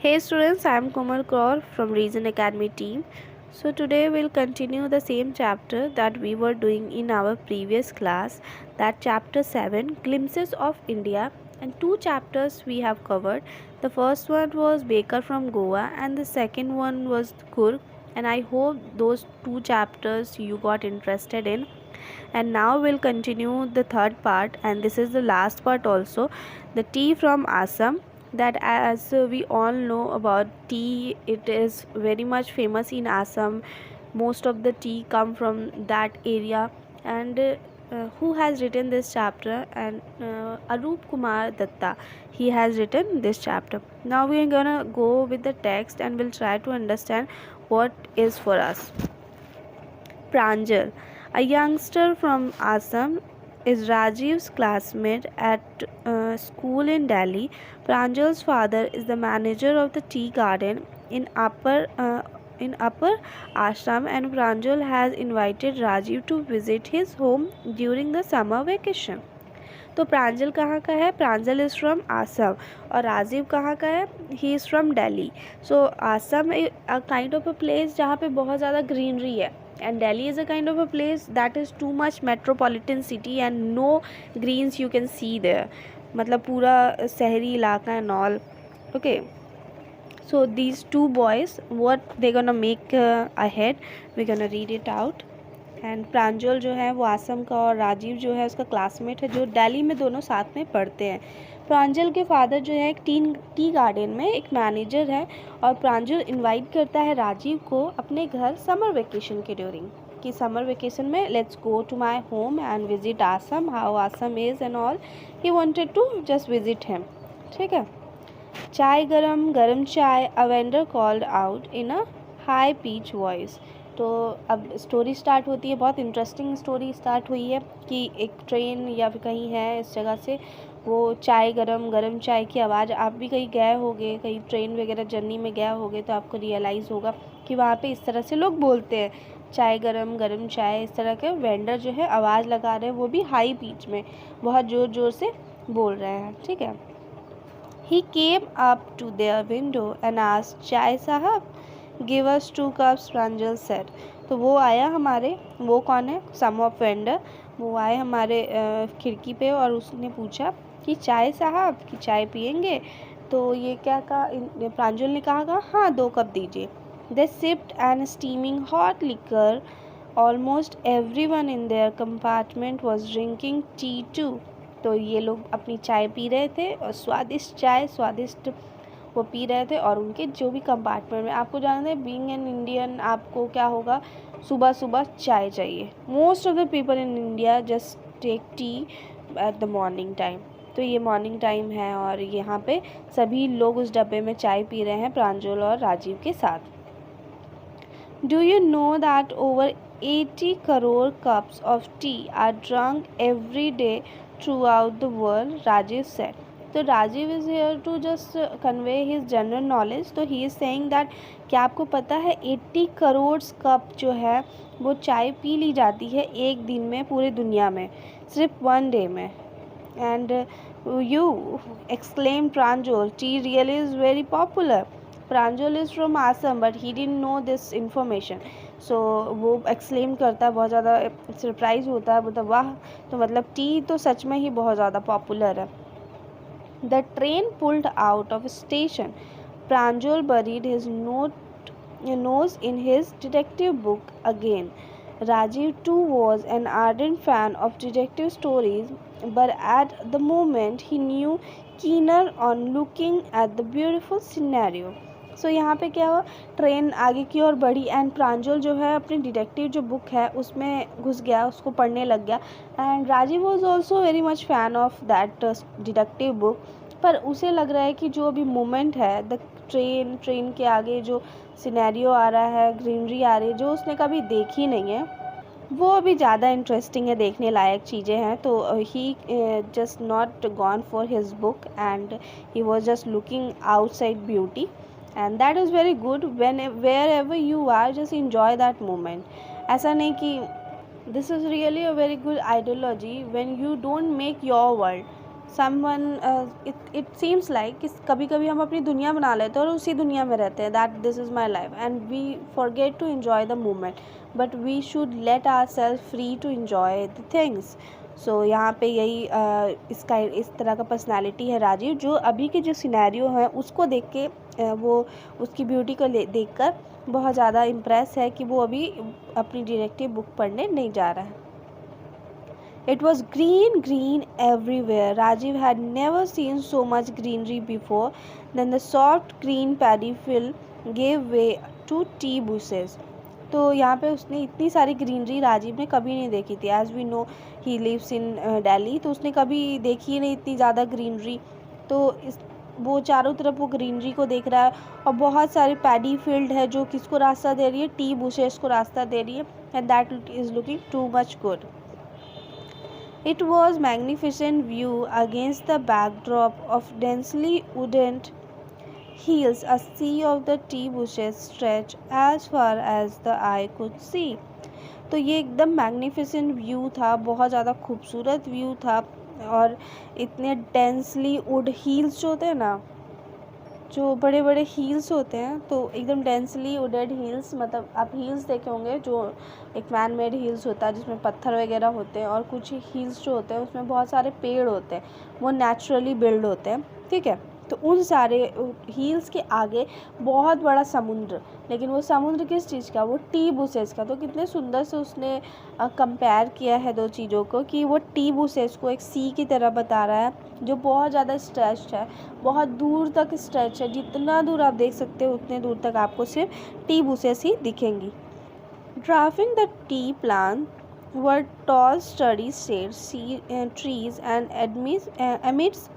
Hey students, I am Komal Kaur from Reason Academy team. So today we'll continue the same chapter that we were doing in our previous class, that chapter 7, Glimpses of India, and two chapters we have covered. The first one was Baker from Goa and the second one was Kurg, and I hope those two chapters you got interested in. And now we'll continue the third part, and this is the last part also, the tea from Assam. That, as we all know about tea, it is very much famous in Assam. Most of the tea come from that area. And who has written this chapter? And Arup Kumar Datta, he has written this chapter. Now we are gonna go with the text and we'll try to understand what is for us. Pranjal, a youngster from Assam, is Rajiv's classmate at school in Delhi. Pranjal's father is the manager of the tea garden in Upper Ashram, and Pranjal has invited Rajiv to visit his home during the summer vacation. तो प्रांजल कहाँ का है? Pranjal is from Assam. और राजीव कहाँ का है? He is from Delhi. So Assam a kind of a place जहाँ पे बहुत ज़्यादा ग्रीनरी है, and Delhi is a kind of a place that is too much metropolitan city and no greens you can see there. मतलब पूरा शहरी इलाका and all. Okay, so these two boys, what they gonna make ahead, we gonna read it out. And Pranjal जो है वो आसम का और राजीव जो है उसका क्लासमेट है, जो दिल्ली में दोनों साथ में पढ़ते हैं. प्रांजल के फादर जो है एक टी गार्डन में एक मैनेजर है, और प्रांजल इनवाइट करता है राजीव को अपने घर समर वेकेशन के ड्यूरिंग, कि समर वेकेशन में let's go to my home and visit Assam, how Assam is and all. He wanted to just visit him. ठीक है. चाय गरम गरम चाय, a vendor called out in a high pitch voice. तो अब स्टोरी स्टार्ट होती है. बहुत इंटरेस्टिंग स्टोरी स्टार्ट हुई है कि एक ट्रेन या फिर कहीं है इस जगह से वो चाय गरम चाय की आवाज़. आप भी कहीं गए होंगे, कहीं ट्रेन वगैरह जर्नी में गए होंगे, तो आपको रियलाइज़ होगा कि वहाँ पे इस तरह से लोग बोलते हैं, चाय गरम चाय. इस तरह के वेंडर जो है आवाज़ लगा रहे हैं, वो भी हाई पिच में, बहुत ज़ोर से बोल रहे हैं. ठीक है. He came up to there window and asked, chai sahab, give us 2 cups, Pranjal said. तो वो आया हमारे, वो कौन है? Some of vendor. वो आए हमारे खिड़की पे और उसने पूछा कि चाय साहब, कि चाय पियेंगे? तो ये क्या कहा? प्रांजल ने कहा हाँ 2 कप दीजिए. They sipped and steaming hot liquor. Almost everyone in there compartment was drinking tea too. तो ये लोग अपनी चाय पी रहे थे, और स्वादिष्ट चाय, स्वादिष्ट वो पी रहे थे. और उनके जो भी कंपार्टमेंट में, आपको जानते हैं बीइंग एन इंडियन, आपको क्या होगा, सुबह सुबह चाय चाहिए. Most of the people in India just take tea at the morning time. तो ये मॉर्निंग टाइम है और यहाँ पे सभी लोग उस डब्बे में चाय पी रहे हैं प्रांजल और राजीव के साथ. Do you know that over 80 crore cups of tea are drunk every day throughout the world, Rajiv said. तो Rajiv is here to just convey his general knowledge. तो ही इज़ सेइंग दैट, क्या आपको पता है 80 करोड़ कप जो है वो चाय पी ली जाती है एक दिन में पूरी दुनिया में, सिर्फ 1 डे में. And you exclaim Pranjal, tea really is very popular. Pranjal is from Assam but he didn't know this information. So वो एक्सक्लेम करता है, बहुत ज़्यादा सरप्राइज होता है, बोलता वाह, तो मतलब टी तो सच में ही बहुत ज़्यादा पॉपुलर है. The train pulled out of a station. Pranjal buried his nose in his detective book again. Rajiv too was an ardent fan of detective stories, but at the moment he knew keener on looking at the beautiful scenario. सो यहाँ पे क्या हुआ, train आगे की ओर बढ़ी and Pranjal जो है अपनी डिटेक्टिव जो बुक है उसमें घुस गया, उसको पढ़ने लग गया. And Rajiv was also very much fan of that detective book. पर उसे लग रहा है कि जो अभी मोमेंट है, द ट्रेन के आगे जो सिनेरियो आ रहा है, ग्रीनरी आ रही है, जो उसने कभी देखी नहीं है, वो अभी ज़्यादा इंटरेस्टिंग है, देखने लायक चीज़ें हैं. तो he just not gone for his book and he was just looking outside beauty. And that is very good. Wherever you are, just enjoy that moment. ऐसा नहीं कि this is really a very good ideology when you don't make your world. Someone it seems like कि कभी कभी हम अपनी दुनिया बना लेते हैं और उसी दुनिया में रहते हैं, that this is my life and we forget to enjoy the moment, but we should let our self free to enjoy the things. So यहाँ पे यही इसका इस तरह का पर्सनैलिटी है राजीव, जो अभी के जो सिनेरियो है उसको देख के वो उसकी ब्यूटी को देख कर बहुत ज़्यादा इम्प्रेस है कि वो अभी अपनी डिटेक्टिव बुक पढ़ने नहीं जा रहा है। It was green, green everywhere. Rajiv had never seen so much greenery before. Then the soft green paddy field gave way to tea bushes. तो यहाँ पे उसने इतनी सारी ग्रीनरी राजीव ने कभी नहीं देखी थी। As we know he lives in Delhi, तो उसने कभी देखी ही नहीं इतनी ज़्यादा ग्रीनरी। तो इस वो चारों तरफ वो ग्रीनरी को देख रहा है और बहुत सारे पैडी फील्ड है जो किसको रास्ता दे रही है, टी बुशेस को रास्ता दे रही है, and that is looking too much good. It was magnificent view against the backdrop of densely wooded hills. A sea of the tea bushes stretched as far as the eye could see. तो ये एकदम magnificent view था, बहुत ज़्यादा खूबसूरत view था, और इतने डेंसली वुड हील्स जो होते हैं ना, जो बड़े बड़े हील्स होते हैं, तो एकदम डेंसली वुडेड हील्स, मतलब आप हील्स देखे होंगे जो एक मैन मेड हील्स होता है जिसमें पत्थर वगैरह होते हैं, और कुछ हील्स जो होते हैं उसमें बहुत सारे पेड़ होते हैं, वो नेचुरली बिल्ड होते हैं, ठीक है। तो उन सारे हील्स के आगे बहुत बड़ा समुद्र, लेकिन वो समुद्र किस चीज़ का, वो टी बुशेस का। तो कितने सुंदर से उसने कंपेयर किया है दो चीज़ों को, कि वो टी बुशेस को एक सी की तरह बता रहा है जो बहुत ज़्यादा स्ट्रेच है, बहुत दूर तक स्ट्रेच है, जितना दूर आप देख सकते हो उतने दूर तक आपको सिर्फ टी बुशेस ही दिखेंगी। Drafting the T plant were tall sturdy trees and amidst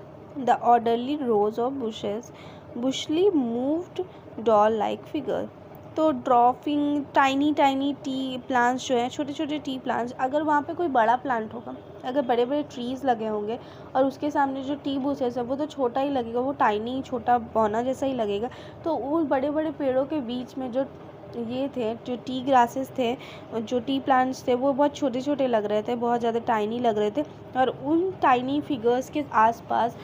the orderly rows of bushes bushly moved doll like figure। तो dropping tiny tiny T plants जो हैं, छोटे छोटे टी प्लांट्स, अगर वहाँ पे कोई बड़ा प्लांट होगा, अगर बड़े बड़े ट्रीज़ लगे होंगे और उसके सामने जो टी बुशेस है वो तो छोटा ही लगेगा, वो टाइनी छोटा बौना जैसा ही लगेगा। तो उन बड़े बड़े पेड़ों के बीच में जो ये थे, जो टी ग्रासेस थे, जो टी प्लांट्स थे, वो बहुत छोटे छोटे लग रहे थे, बहुत ज़्यादा टाइनी लग रहे थे, और उन टाइनी फिगर्स के आसपास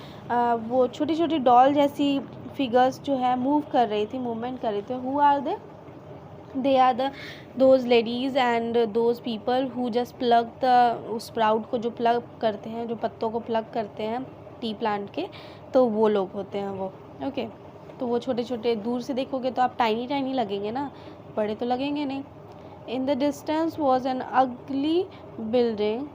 वो छोटी छोटी डॉल जैसी फिगर्स जो है मूव कर रही थी, मूवमेंट कर रहे थे। Who are they are those ladies and those people who just pluck the sprout को, जो प्लग करते हैं, जो पत्तों को प्लग करते हैं टी प्लांट के, तो वो लोग होते हैं वो, ओके। तो वो छोटे छोटे दूर से देखोगे तो आप टाइनी टाइनी लगेंगे ना, बड़े तो लगेंगे नहीं। In the distance was an अगली building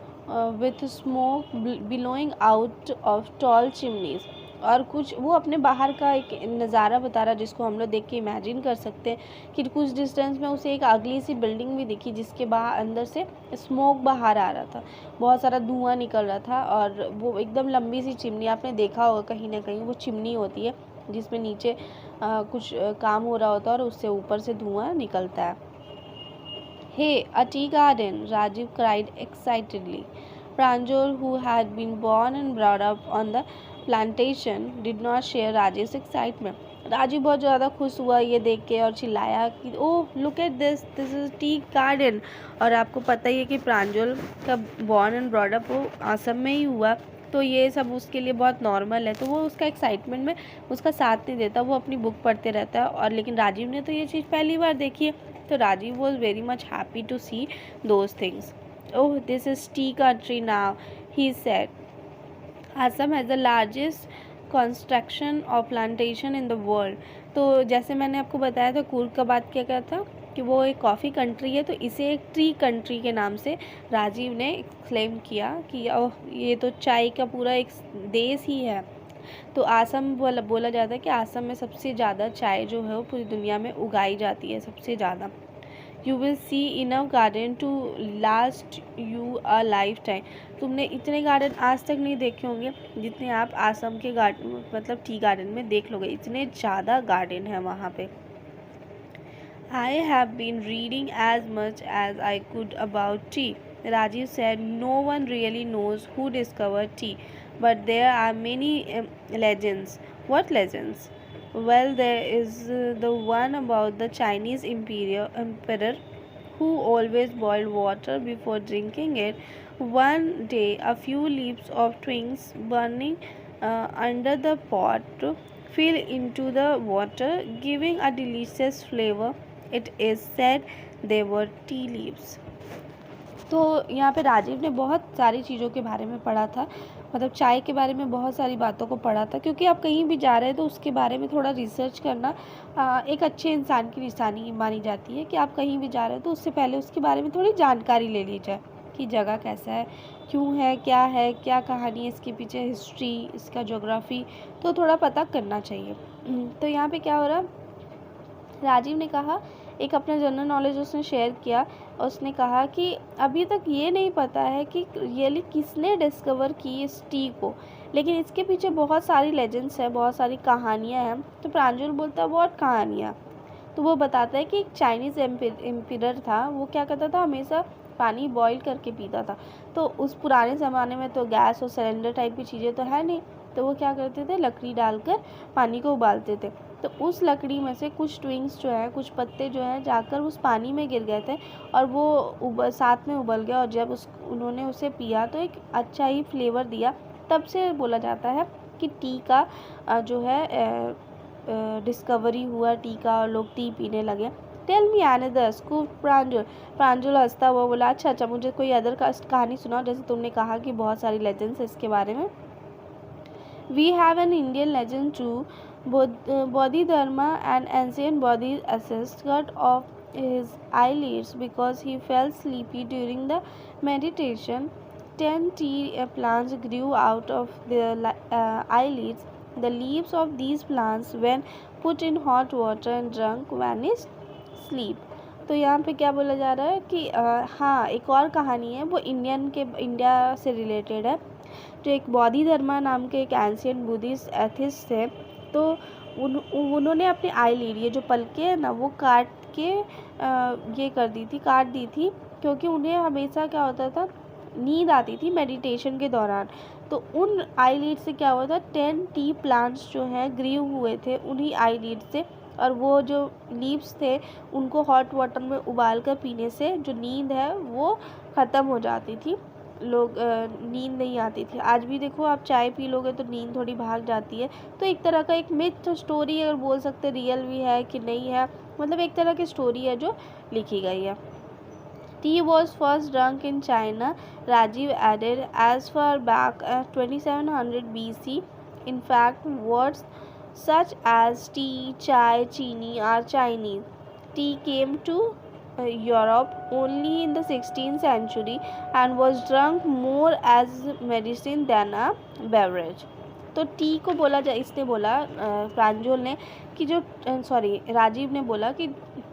with smoke billowing out of tall chimneys. और कुछ वो अपने बाहर का एक नज़ारा बता रहा है जिसको हम लोग देख के इमेजिन कर सकते हैं कि कुछ डिस्टेंस में उसे एक अगली सी बिल्डिंग भी दिखी जिसके बाहर अंदर से स्मोक बाहर आ रहा था, बहुत सारा धुआं निकल रहा था, और वो एकदम लंबी सी चिमनी, आपने देखा होगा कहीं ना कहीं वो चिमनी होती है जिसमें नीचे कुछ काम हो रहा होता है और उससे ऊपर से धुआं निकलता है। Hey, a tea garden, Rajiv cried excitedly. Pranjal, who had been born and brought up on the plantation, did not share Rajiv's excitement. Rajiv बहुत ज़्यादा खुश हुआ ये देख के और चिल्लाया कि oh look at this is tea garden. और आपको पता ही है कि प्रांजल का बॉर्न एंड ब्रॉड अप वो असम में ही हुआ, तो ये सब उसके लिए बहुत नॉर्मल है। तो वो उसका एक्साइटमेंट में उसका साथ नहीं देता, वो अपनी बुक पढ़ते रहता है। और लेकिन राजीव ने तो ये चीज़ पहली बार देखी है, तो Rajiv was very much happy to see those things. Oh this is tea country now, he said. Assam has the largest construction और प्लांटेशन इन द वर्ल्ड। तो जैसे मैंने आपको बताया था कूर्ग का बात क्या था कि वो एक कॉफ़ी कंट्री है, तो इसे एक ट्री कंट्री के नाम से राजीव ने एक्सप्लेन किया कि ये तो चाय का पूरा एक देश ही है। तो आसम बोला जाता है कि आसम में सबसे ज़्यादा चाय जो है वो पूरी दुनिया में उगाई जाती है, सबसे ज़्यादा। You will see enough garden to last you a lifetime. तुमने इतने गार्डन आज तक नहीं देखे होंगे जितने आप आसम के गार्डन मतलब टी गार्डन में देख लोगे, इतने ज़्यादा गार्डन है वहाँ पे। I have been reading as much as I could about tea. Rajiv said no one really knows who discovered tea, but there are many legends. What legends? Well, there is the one about the Chinese emperor who always boiled water before drinking it. One day, a few leaves of twigs burning under the pot fell into the water, giving a delicious flavor. It is said they were tea leaves. तो यहाँ पे राजीव ने बहुत सारी चीज़ों के बारे में पढ़ा था, मतलब चाय के बारे में बहुत सारी बातों को पढ़ा था, क्योंकि आप कहीं भी जा रहे हैं तो उसके बारे में थोड़ा रिसर्च करना एक अच्छे इंसान की निशानी मानी जाती है कि आप कहीं भी जा रहे हैं तो उससे पहले उसके बारे में थोड़ी जानकारी ले ली जाए कि जगह कैसा है, क्यों है, क्या कहानी है इसके पीछे, हिस्ट्री, इसका ज्योग्राफी, तो थोड़ा पता करना चाहिए। तो यहाँ पे क्या हो रहा, राजीव ने कहा, एक अपना जनरल नॉलेज उसने शेयर किया। उसने कहा कि अभी तक ये नहीं पता है कि रियली किसने डिस्कवर की इस टी को, लेकिन इसके पीछे बहुत सारी लेजेंड्स है, बहुत सारी कहानियाँ हैं। तो प्रांजल बोलता है बहुत कहानियाँ। तो वो बताता है कि एक चाइनीज़ एम्पिरर था, वो क्या करता था, हमेशा पानी बॉईल करके पीता था। तो उस पुराने ज़माने में तो गैस और सिलेंडर टाइप की चीज़ें तो है नहीं, तो वो क्या करते थे, लकड़ी डालकर पानी को उबालते थे। तो उस लकड़ी में से कुछ ट्विंग्स जो है, कुछ पत्ते जो हैं, जाकर उस पानी में गिर गए थे और वो साथ में उबल गया, और जब उन्होंने उसे पिया तो एक अच्छा ही फ्लेवर दिया। तब से बोला जाता है कि टी का जो है डिस्कवरी हुआ टी का, और लोग टी पीने लगे। टेल मी अनदर स्कूप प्रांजल। प्रांजल हंसता हुआ बोला, अच्छा मुझे कोई अदर कहानी सुनाओ, जैसे तुमने कहा कि बहुत सारी लेजेंड्स है इसके बारे में। We have an Indian legend too. Bodhidharma, an ancient Bodhi assessed cut off his eyelids because he felt sleepy during the meditation. 10 tea plants grew out of the eyelids. The leaves of these plants, when put in hot water and drunk, vanished sleep. तो यहाँ पे क्या बोला जा रहा है कि हाँ, एक और कहानी है, वो इंडिया से रिलेटेड है। जो एक बोधिधर्मा नाम के एक एंशियंट बुद्धिस्ट एथिस्ट थे, तो उन्होंने अपनी आईलिड, ये जो पलकें हैं ना, वो काट दी थी, क्योंकि उन्हें हमेशा क्या होता था, नींद आती थी मेडिटेशन के दौरान। तो उन आईलिड से क्या हुआ था, 10 टी प्लांट्स जो हैं ग्रीव हुए थे उन्हीं आईलिड से, और वो जो लीव्स थे उनको हॉट वाटर में उबाल कर पीने से जो नींद है वो ख़त्म हो जाती थी, लोग नींद नहीं आती थी। आज भी देखो, आप चाय पी लोगे तो नींद थोड़ी भाग जाती है। तो एक तरह का एक मिथ स्टोरी अगर बोल सकते, रियल भी है कि नहीं है, मतलब एक तरह की स्टोरी है जो लिखी गई है। Tea was first drunk in China, Rajiv added, as far back as 2700 BC. In fact, words such as tea, chai, chini are Chinese. Tea came to Europe only in the 16th century and was drunk more as medicine than a beverage. तो T को बोला जाए, इसने बोला प्रांजल ने कि राजीव ने बोला कि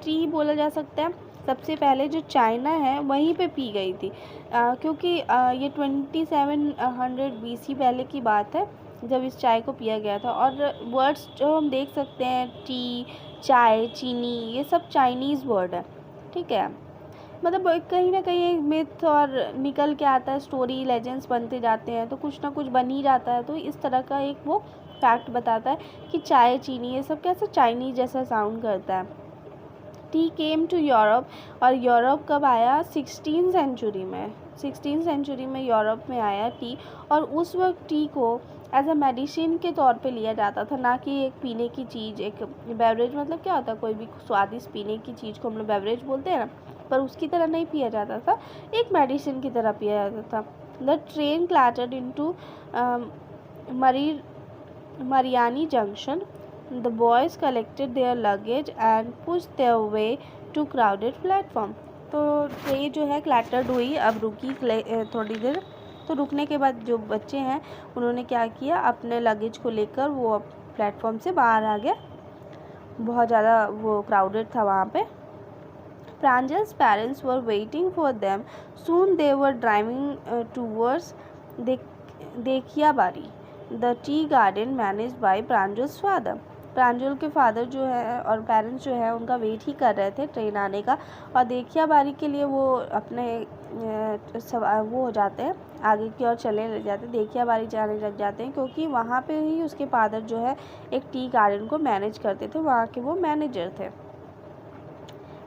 टी बोला जा सकता है सबसे पहले जो चाइना है वहीं पे पी गई थी, क्योंकि ये 2700 BC पहले की बात है जब इस चाय को पिया गया था। और वर्ड्स जो हम देख सकते हैं, टी, चाय, चीनी, ये सब चाइनीज़ वर्ड है, ठीक है। मतलब कहीं ना कहीं एक मिथ और निकल के आता है, स्टोरी लेजेंड्स बनते जाते हैं, तो कुछ ना कुछ बन ही जाता है। तो इस तरह का एक वो फैक्ट बताता है कि चाय, चीनी, ये सब कैसे चाइनीज़ जैसा साउंड करता है। टी केम टू यूरोप, और यूरोप कब आया, 16th सेंचुरी में। 16th सेंचुरी में यूरोप में आया टी, और उस वक्त टी को एज अ मेडिसिन के तौर पे लिया जाता था, ना कि एक पीने की चीज़। एक बेवरेज मतलब क्या होता है, कोई भी स्वादिष्ट पीने की चीज़ को हम लोग बेवरेज बोलते हैं ना, पर उसकी तरह नहीं पिया जाता था, एक मेडिसिन की तरह पिया जाता था। The train clattered into Mariani junction. The boys collected their luggage and pushed their way to crowded platform. तो ट्रेन जो है क्लैटर्ड हुई, अब रुकी थोड़ी देर। तो रुकने के बाद जो बच्चे हैं उन्होंने क्या किया, अपने लगेज को लेकर वो प्लेटफॉर्म से बाहर आ गया, बहुत ज़्यादा वो क्राउडेड था वहाँ पे। Pranjal's parents were waiting for them. Soon they were driving towards Dekhiabari, the tea garden managed by Pranjal's father. प्रांजल के फादर जो है और पेरेंट्स जो है उनका वेट ही कर रहे थे ट्रेन आने का, और देखियाबारी के लिए वो अपने वो हो जाते हैं, आगे की ओर चले जाते हैं, देखियाबारी जाने लग जाते हैं, क्योंकि वहाँ पे ही उसके फादर जो है एक टी गार्डन को मैनेज करते थे, वहाँ के वो मैनेजर थे।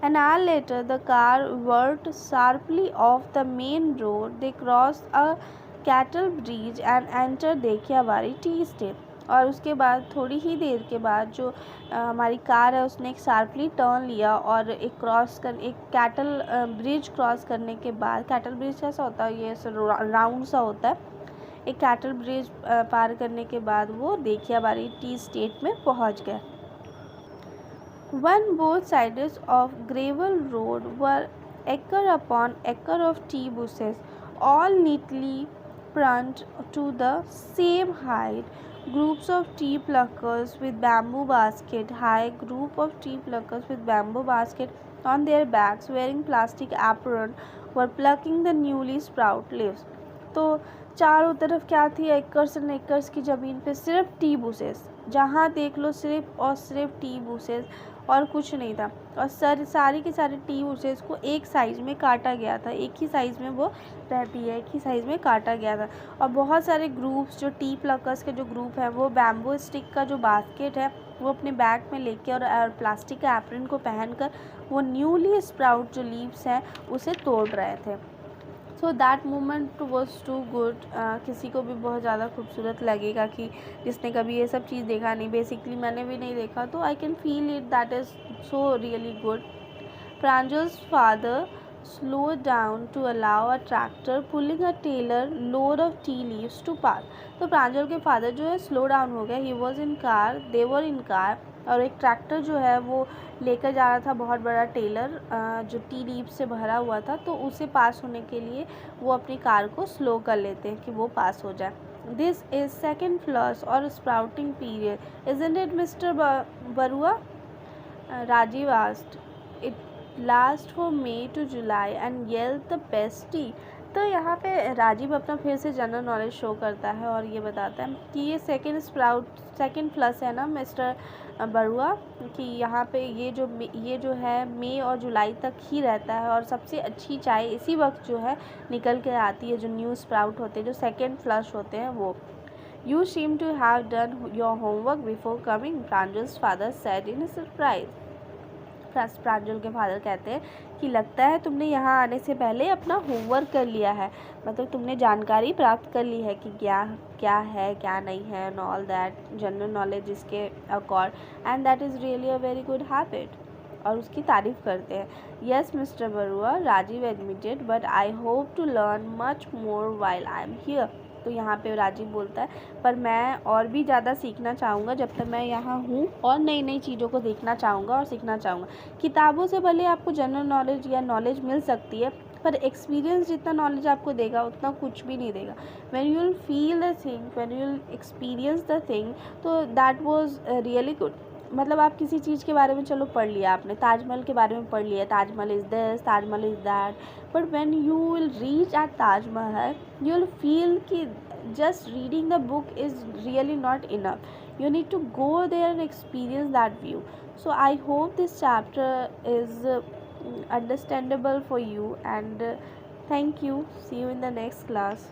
An hour later, the car whirled sharply off the main road. They crossed a cattle bridge and entered Dekhiyabari tea estate. और उसके बाद थोड़ी ही देर के बाद जो हमारी कार है उसने एक शार्पली टर्न लिया और एक कैटल ब्रिज क्रॉस करने के बाद, कैटल ब्रिज कैसा होता है, ये राउंड सा होता है, एक कैटल ब्रिज पार करने के बाद वो देखियाबारी टी स्टेट में पहुंच गए. When both sides of gravel road were acre upon acre of tea bushes, all neatly pruned to the same height. Groups of tea pluckers with bamboo basket, group of tea pluckers with bamboo basket on their backs, wearing plastic apron, were plucking the newly sprout leaves. तो चारों तरफ क्या थी, acres and acres की ज़मीन पे सिर्फ T bushes, जहाँ देख लो सिर्फ और सिर्फ टी बुशेस और कुछ नहीं था. और सारी के सारे टी बुशेस को एक साइज़ में काटा गया था, एक ही साइज़ में वो रहती है, एक ही साइज़ में काटा गया था. और बहुत सारे ग्रुप्स, जो टी प्लकर्स के जो ग्रुप है, वो बैम्बू स्टिक का जो बास्केट है वो अपने बैग में लेके और प्लास्टिक के एप्रन को पहनकर वो न्यूली स्प्राउट जो लीव्स हैं उसे तोड़ रहे थे. So that moment was too good. किसी को भी बहुत ज़्यादा खूबसूरत लगेगा कि जिसने कभी ये सब चीज़ देखा नहीं, बेसिकली मैंने भी नहीं देखा, तो I can feel it, that is so really good. Pranjal's father slowed down to allow a tractor pulling a trailer load of tea leaves to pass. तो प्रांजल के फादर जो है स्लो डाउन हो गया. He was in car, they were in car, और एक tractor जो है वो लेकर जा रहा था बहुत बड़ा टेलर जो टी लीव से भरा हुआ था, तो उसे पास होने के लिए वो अपनी कार को स्लो कर लेते हैं कि वो पास हो जाए. दिस इज सेकेंड फ्लश और sprouting period, isn't it mister Barua? Rajiv asked. It last for May to July and yield the best tea. तो यहाँ पे राजीव अपना फिर से जनरल नॉलेज शो करता है और ये बताता है कि ये सेकेंड फ्लश है ना मिस्टर बरुआ, कि यहाँ पे ये जो है मई और जुलाई तक ही रहता है और सबसे अच्छी चाय इसी वक्त जो है निकल के आती है, जो न्यू स्प्राउट होते हैं, जो सेकेंड फ्लश होते हैं वो. You seem to have done your homework before coming, Pranjal's father said in surprise. Pranjal के फादर कहते हैं कि लगता है तुमने यहाँ आने से पहले अपना होमवर्क कर लिया है, मतलब तुमने जानकारी प्राप्त कर ली है कि क्या क्या है क्या नहीं है, and all that general knowledge इसके अकॉर्ड, and that is really a very good habit. और उसकी तारीफ़ करते हैं. Yes mister Barua, Rajiv admitted, but I hope to learn much more while I am here. तो यहाँ पे राजीव बोलता है पर मैं और भी ज़्यादा सीखना चाहूँगा जब तक मैं यहाँ हूँ, और नई नई चीज़ों को देखना चाहूँगा और सीखना चाहूँगा. किताबों से भले आपको जनरल नॉलेज या नॉलेज मिल सकती है, पर एक्सपीरियंस जितना नॉलेज आपको देगा उतना कुछ भी नहीं देगा. When you will feel the thing, when you will experience the thing, तो दैट वाज रियली गुड. मतलब आप किसी चीज़ के बारे में चलो पढ़ लिया आपने, ताजमहल के बारे में पढ़ लिया, Taj Mahal is this, Taj Mahal is that, but when you will reach at Taj Mahal you will feel कि just reading the book is really not enough. You need to go there and experience that view. So I hope this chapter is understandable for you, and thank you. See you in the next class.